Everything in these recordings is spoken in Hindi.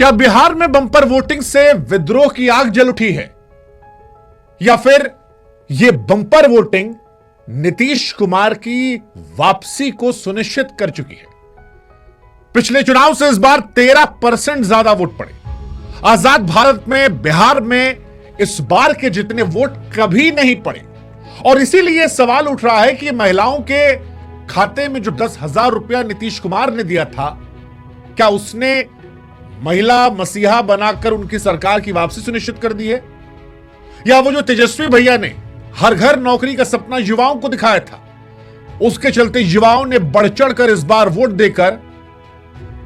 क्या बिहार में बंपर वोटिंग से विद्रोह की आग जल उठी है, या फिर यह बंपर वोटिंग नीतीश कुमार की वापसी को सुनिश्चित कर चुकी है? पिछले चुनाव से इस बार 13% ज्यादा वोट पड़े। आजाद भारत में बिहार में इस बार के जितने वोट कभी नहीं पड़े, और इसीलिए सवाल उठ रहा है कि महिलाओं के खाते में जो 10,000 रुपया नीतीश कुमार ने दिया था, क्या उसने महिला मसीहा बनाकर उनकी सरकार की वापसी सुनिश्चित कर दी है? या वो जो तेजस्वी भैया ने हर घर नौकरी का सपना युवाओं को दिखाया था, उसके चलते युवाओं ने बढ़ चढ़कर इस बार वोट देकर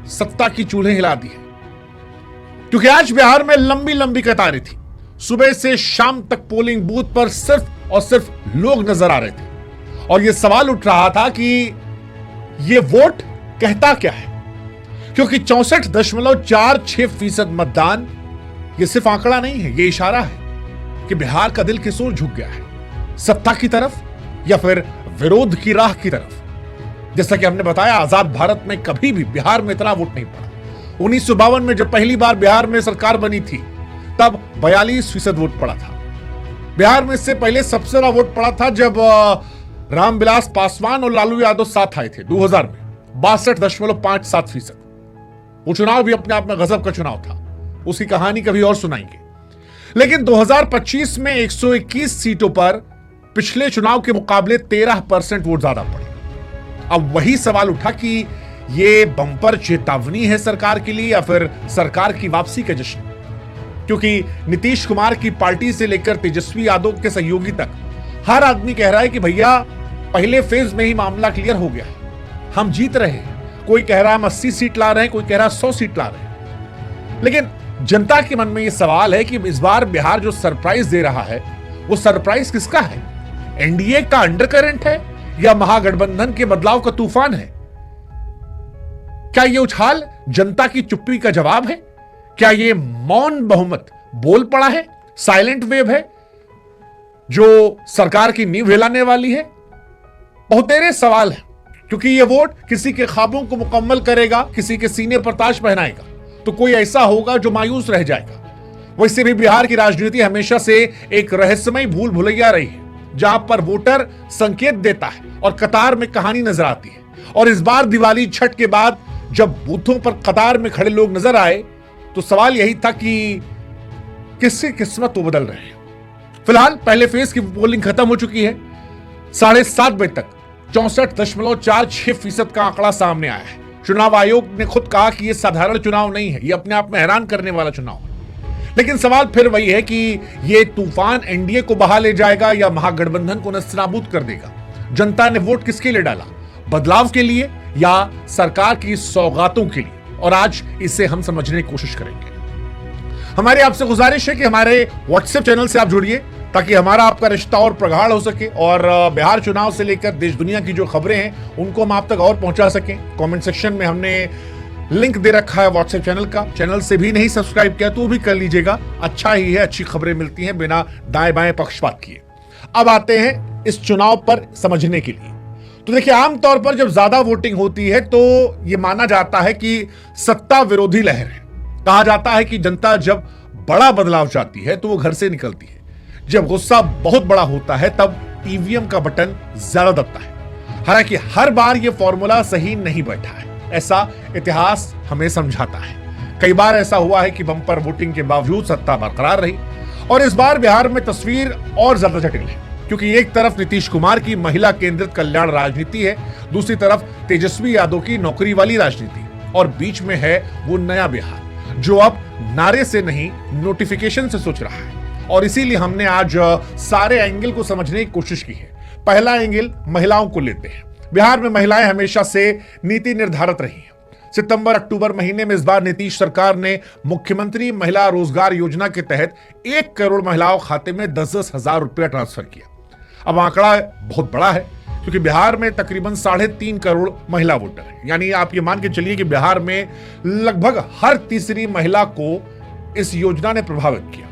सत्ता की चूल्हे हिला दी है? क्योंकि आज बिहार में लंबी लंबी कतारें थी। सुबह से शाम तक पोलिंग बूथ पर सिर्फ और सिर्फ लोग नजर आ रहे थे, और यह सवाल उठ रहा था कि यह वोट कहता क्या है, क्योंकि 64.46% मतदान यह सिर्फ आंकड़ा नहीं है, यह इशारा है कि बिहार का दिल किस ओर झुक गया है, सत्ता की तरफ या फिर विरोध की राह की तरफ। जैसा कि हमने बताया, आजाद भारत में कभी भी बिहार में इतना वोट नहीं पड़ा। 1952 में जब पहली बार बिहार में सरकार बनी थी, तब 42% वोट पड़ा था। बिहार में इससे पहले सबसे ज्यादा वोट पड़ा था जब रामविलास पासवान और लालू यादव साथ आए थे 2000 में, 62.57%। वो चुनाव भी अपने आप में गजब का चुनाव था, उसकी कहानी कभी और सुनाएंगे। लेकिन 2025 में 121 सीटों पर पिछले चुनाव के मुकाबले 13% वोट ज्यादा पड़े। अब वही सवाल उठा कि यह बंपर चेतावनी है सरकार के लिए या फिर सरकार की वापसी का जश्न? क्योंकि नीतीश कुमार की पार्टी से लेकर तेजस्वी यादव के सहयोगी तक हर आदमी कह रहा है कि भैया पहले फेज में ही मामला क्लियर हो गया है, हम जीत रहे हैं। कोई कह रहा है हम 80 सीट ला रहे हैं, कोई कह रहा है 100 सीट ला रहे हैं। लेकिन जनता के मन में यह सवाल है कि इस बार बिहार जो सरप्राइज दे रहा है, वो सरप्राइज किसका है? एनडीए का अंडरकरेंट है या महागठबंधन के बदलाव का तूफान है? क्या यह उछाल जनता की चुप्पी का जवाब है? क्या यह मौन बहुमत बोल पड़ा है, साइलेंट वेव है जो सरकार की नींव हिलाने वाली है? बहुतेरे सवाल है, क्योंकि यह वोट किसी के ख्वाबों को मुकम्मल करेगा, किसी के सीने पर ताज पहनाएगा, तो कोई ऐसा होगा जो मायूस रह जाएगा। वैसे भी बिहार की राजनीति हमेशा से एक रहस्यमय भूल भुलैया रही है, जहां पर वोटर संकेत देता है और कतार में कहानी नजर आती है। और इस बार दिवाली छठ के बाद जब बूथों पर कतार में खड़े लोग नजर आए, तो सवाल यही था कि किसकी किस्मत वो बदल रहे हैं। फिलहाल पहले फेज की पोलिंग खत्म हो चुकी है। 7:30 बजे तक 64.46% का आंकड़ा सामने आया है। चुनाव आयोग ने खुद कहा कि यह साधारण चुनाव नहीं है, यह अपने आप में हैरान करने वाला चुनाव है। लेकिन सवाल फिर वही है कि यह तूफान एनडीए को बहा ले जाएगा या महागठबंधन को नस्तानाबूद कर देगा? जनता ने वोट किसके लिए डाला? बदलाव के लिए या सरकार की सौगातों के लिए? और आज इसे हम समझने की कोशिश करेंगे। हमारी आपसे गुजारिश है कि हमारे व्हाट्सएप चैनल से आप जुड़िए, ताकि हमारा आपका रिश्ता और प्रगाढ़ हो सके, और बिहार चुनाव से लेकर देश दुनिया की जो खबरें हैं उनको हम आप तक और पहुंचा सकें। कमेंट सेक्शन में हमने लिंक दे रखा है व्हाट्सएप चैनल का। चैनल से भी नहीं सब्सक्राइब किया तो वो भी कर लीजिएगा, अच्छा ही है, अच्छी खबरें मिलती हैं बिना दाएं बाएं पक्षपात किए। अब आते हैं इस चुनाव पर समझने के लिए। तो देखिए, आमतौर पर जब ज्यादा वोटिंग होती है तो यह माना जाता है कि सत्ता विरोधी लहर है। कहा जाता है कि जनता जब बड़ा बदलाव चाहती है तो वो घर से निकलती है, जब गुस्सा बहुत बड़ा होता है तब ईवीएम का बटन ज्यादा दबता है। हालांकि हर बार यह फॉर्मूला सही नहीं बैठा है, ऐसा इतिहास हमें समझाता है। कई बार ऐसा हुआ है कि बंपर वोटिंग के बावजूद सत्ता बरकरार रही, और इस बार बिहार में तस्वीर और ज्यादा जटिल है, क्योंकि एक तरफ नीतीश कुमार की महिला केंद्रित कल्याण राजनीति है, दूसरी तरफ तेजस्वी यादव की नौकरी वाली राजनीति, और बीच में है वो नया बिहार जो अब नारे से नहीं नोटिफिकेशन से सोच रहा है। और इसीलिए हमने आज सारे एंगल को समझने की कोशिश की है। पहला एंगल महिलाओं को लेते हैं। बिहार में महिलाएं हमेशा से नीति निर्धारक रही हैं। सितंबर अक्टूबर महीने में इस बार नीतीश सरकार ने मुख्यमंत्री महिला रोजगार योजना के तहत 1 करोड़ महिलाओं खाते में 10-10 हजार रुपया ट्रांसफर किया। अब आंकड़ा बहुत बड़ा है, क्योंकि बिहार में तकरीबन 3.5 करोड़ महिला वोटर हैं। यानी आप ये मान के चलिए कि बिहार में लगभग हर तीसरी महिला को इस योजना ने प्रभावित किया।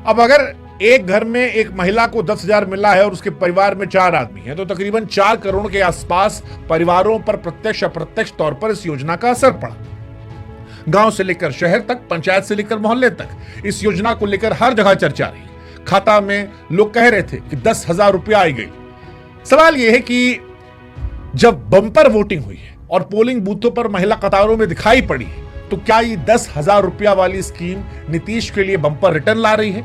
अब अगर एक घर में एक महिला को 10,000 मिला है और उसके परिवार में 4 आदमी हैं, तो तकरीबन 4 करोड़ के आसपास परिवारों पर प्रत्यक्ष अप्रत्यक्ष तौर पर इस योजना का असर पड़ा। गांव से लेकर शहर तक, पंचायत से लेकर मोहल्ले तक इस योजना को लेकर हर जगह चर्चा रही। खाता में लोग कह रहे थे कि 10,000 रुपया आई गई। सवाल यह है कि जब बम्पर वोटिंग हुई है और पोलिंग बूथों पर महिला कतारों में दिखाई पड़ी है, तो क्या ये 10,000 रुपया वाली स्कीम नीतीश के लिए बम्पर रिटर्न ला रही है?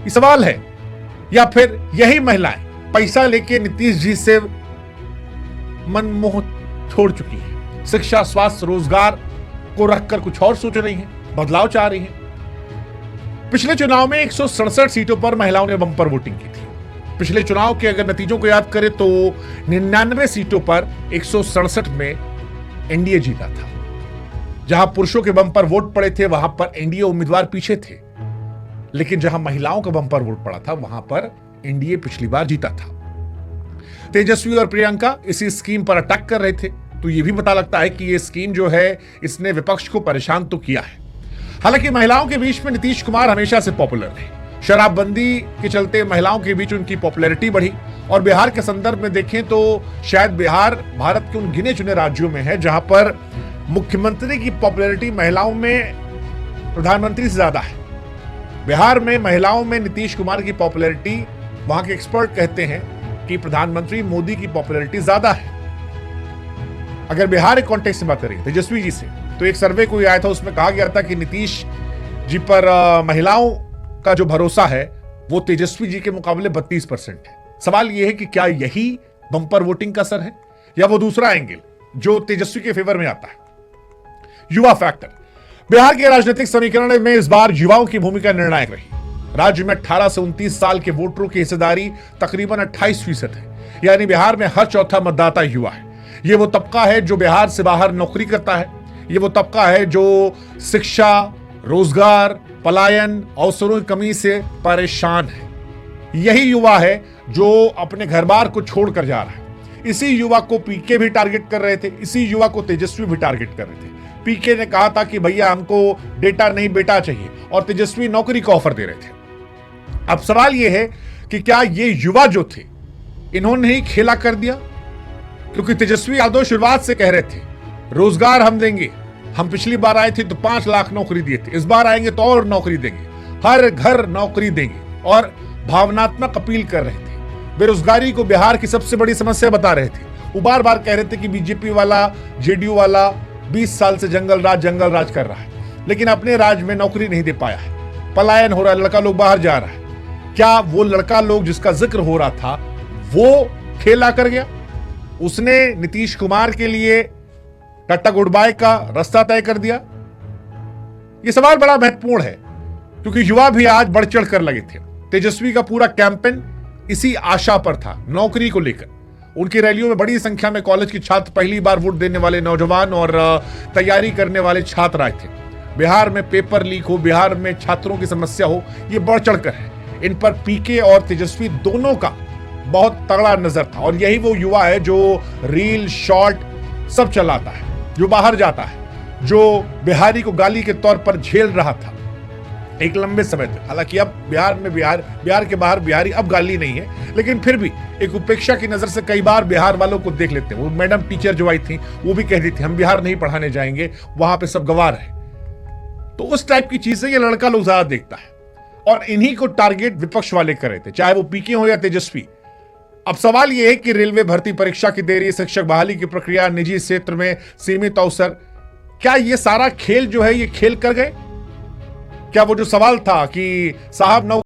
ये सवाल है। या फिर यही महिलाएं पैसा लेके नीतीश जी से मनमोह छोड़ चुकी है, शिक्षा, स्वास्थ्य, रोजगार को रखकर कुछ और सोच रही हैं, बदलाव चाह रही हैं। पिछले चुनाव में 167 सीटों पर महिलाओं ने बम्पर वोटिंग की थी। पिछले चुनाव के अगर नतीजों को याद करें तो 99 सीटों पर 167 में एनडीए जीता था। जहां पुरुषों के बम्पर वोट पड़े थे वहां पर एनडीए उम्मीदवार पीछे थे, लेकिन जहां महिलाओं का बम्पर वोट पड़ा था वहां पर एनडीए पिछली बार जीता था। तेजस्वी और प्रियंका इसी स्कीम पर अटैक कर रहे थे, तो यह भी पता लगता है कि यह स्कीम जो है इसने विपक्ष को परेशान तो किया है। हालांकि महिलाओं के बीच में नीतीश कुमार हमेशा से पॉपुलर रहे। शराबबंदी के चलते महिलाओं के बीच उनकी पॉपुलैरिटी बढ़ी, और बिहार के संदर्भ में देखें तो शायद बिहार भारत के उन गिने चुने राज्यों में है जहां पर मुख्यमंत्री की पॉपुलैरिटी महिलाओं में प्रधानमंत्री से ज्यादा है। बिहार में महिलाओं में नीतीश कुमार की पॉपुलैरिटी, वहां के एक्सपर्ट कहते हैं कि प्रधानमंत्री मोदी की पॉपुलैरिटी ज्यादा है। अगर बिहार के कॉन्टेक्स्ट में बात करें तेजस्वी जी से, तो एक सर्वे कोई आया था, उसमें कहा गया था कि नीतीश जी पर महिलाओं का जो भरोसा है वो तेजस्वी जी के मुकाबले 32% है। सवाल यह है कि क्या यही बंपर वोटिंग का असर है, या वो दूसरा एंगल जो तेजस्वी के फेवर में आता है, युवा फैक्टर। बिहार के राजनीतिक समीकरण में इस बार युवाओं की भूमिका निर्णायक रही। राज्य में 18 से 29 साल के वोटरों की हिस्सेदारी तकरीबन 28% है, यानी बिहार में हर चौथा मतदाता युवा है। यह वो तबका है जो बिहार से बाहर नौकरी करता है। यह वो तबका है जो शिक्षा, रोजगार, पलायन, अवसरों की कमी से परेशान है। यही युवा है जो अपने घर बार को छोड़कर जा रहा है। इसी युवा को पीके भी टारगेट कर रहे थे, इसी युवा को तेजस्वी भी टारगेट कर रहे थे। पीके ने कहा था कि भैया हमको डेटा नहीं बेटा चाहिए, और तेजस्वी नौकरी का ऑफर दे रहे थे। अब सवाल यह है कि क्या ये युवा जो थे इन्होंने ही खेला कर दिया? क्योंकि तेजस्वी यादव शुरुआत से कह रहे थे रोजगार हम देंगे, हम पिछली बार आए थे तो 5 लाख नौकरी दिए थे, इस बार आएंगे तो और नौकरी देंगे, हर घर नौकरी देंगे, और भावनात्मक अपील कर रहे थे। बेरोजगारी को बिहार की सबसे बड़ी समस्या बता रहे थे। वो बार बार कह रहे थे कि बीजेपी वाला, जेडीयू वाला 20 साल से जंगल राज कर रहा है, लेकिन अपने राज्य में नौकरी नहीं दे पाया है। पलायन हो रहा है, लड़का लोग बाहर जा रहा है। क्या वो लड़का लोग जिसका जिक्र हो रहा था वो खेला कर गया? उसने नीतीश कुमार के लिए टाटा गुड बाय का रास्ता तय कर दिया? यह सवाल बड़ा महत्वपूर्ण है, क्योंकि युवा भी आज बढ़ चढ़ कर लगे थे। तेजस्वी का पूरा कैंपेन इसी आशा पर था, नौकरी को लेकर। उनकी रैलियों में बड़ी संख्या में कॉलेज के छात्र, पहली बार वोट देने वाले नौजवान और तैयारी करने वाले छात्र आए थे। बिहार में पेपर लीक हो, बिहार में छात्रों की समस्या हो, यह बढ़ चढ़कर है। इन पर पीके और तेजस्वी दोनों का बहुत तगड़ा नजर था, और यही वो युवा है जो रील, शॉर्ट सब चलाता है, जो बाहर जाता है, जो बिहारी को गाली के तौर पर झेल रहा था एक लंबे समय तक। हालांकि अब बिहार के बाहर बिहारी अब गाली नहीं है, लेकिन फिर भी एक उपेक्षा की नजर से कई बार बिहार वालों को देख लेते हैं। वो मैडम टीचर जो आई थी वो भी कहती थी हम बिहार नहीं पढ़ाने जाएंगे, वहां पे सब गवार है। तो उस टाइप की चीजें ये लड़का लोग ज्यादा देखता है, और इन्हीं को टारगेट विपक्ष वाले कर रहे थे, चाहे वो पीके हो या तेजस्वी। अब सवाल यह है कि रेलवे भर्ती परीक्षा की देरी, शिक्षक बहाली की प्रक्रिया, निजी क्षेत्र में सीमित अवसर, क्या ये सारा खेल जो है ये खेल कर गए? क्या वो जो सवाल था कि साहब